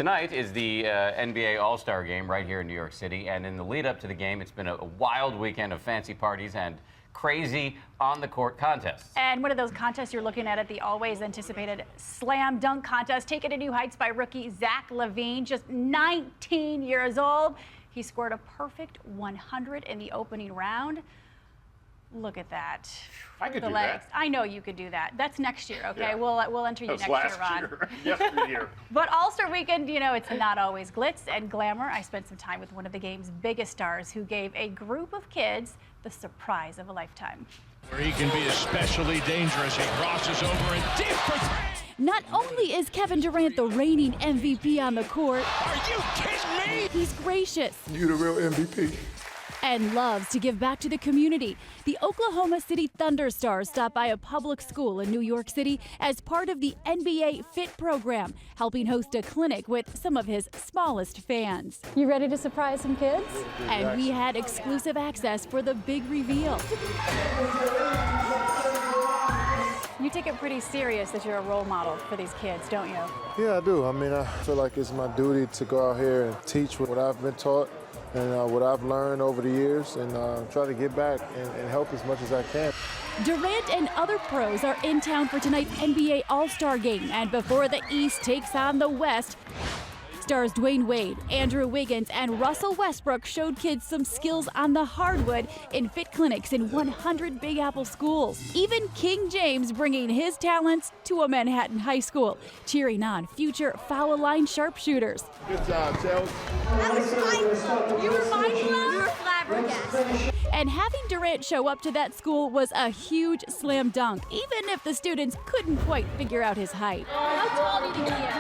Tonight is the NBA All-Star Game right here in New York City, and in the lead-up to the game, it's been a wild weekend of fancy parties and crazy on-the-court contests. And one of those contests you're looking at the always anticipated slam dunk contest, taken to new heights by rookie Zach LaVine, just 19 years old. He scored a perfect 100 in the opening round. Look at that. I could the do legs. that. I know you could do that. That's next year, okay? Yeah. We'll enter you That was next last year, Ron. yesteryear. But All-Star Weekend, you know, it's not always glitz and glamour. I spent some time with one of the game's biggest stars who gave a group of kids the surprise of a lifetime. Where he can be especially dangerous. He crosses over and deep for three. Not only is Kevin Durant the reigning MVP on the court, Are you kidding me? he's gracious You the real MVP. and loves to give back to the community. The Oklahoma City Thunder Stars stopped by a public school in New York City as part of the NBA Fit program, helping host a clinic with some of his smallest fans. You ready to surprise some kids? And we had exclusive access for the big reveal. You take it pretty serious that you're a role model for these kids, don't you? Yeah, I do. I mean, I feel like it's my duty to go out here and teach what I've been taught and what I've learned over the years and try to get back and help as much as I can. Durant and other pros are in town for tonight's NBA All-Star Game, and before the East takes on the West, stars Dwayne Wade, Andrew Wiggins, and Russell Westbrook showed kids some skills on the hardwood in fit clinics in 100 Big Apple schools. Even King James bringing his talents to a Manhattan high school, cheering on future foul line sharpshooters. Good job, Chelsea. You were mind-blown? You were flabbergasted. And having Durant show up to that school was a huge slam dunk, even if the students couldn't quite figure out his height. How tall do you think he is?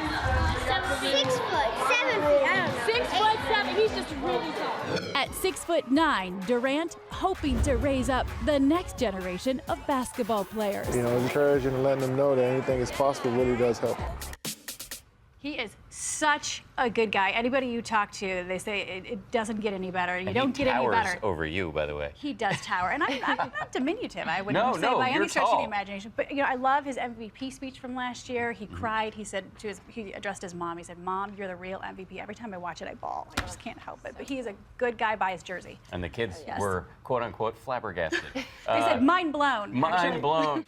7 foot, 7 feet, I don't know. 6'7", he's just really tall. At 6'9", Durant hoping to raise up the next generation of basketball players. You know, encouraging and letting them know that anything is possible really does help. He is such a good guy. Anybody you talk to, they say it doesn't get any better. You don't get any better. He towers over you, by the way. He does tower, and I'm not diminutive. I wouldn't No, say no, by any you're stretch of tall. the imagination. But you know, I love his MVP speech from last year. He cried. He said he addressed his mom. He said, "Mom, you're the real MVP." Every time I watch it, I bawl. I just can't help it. But he is a good guy by his jersey. And the kids Yes. were quote unquote flabbergasted. They said, "Mind blown." Mind actually. blown.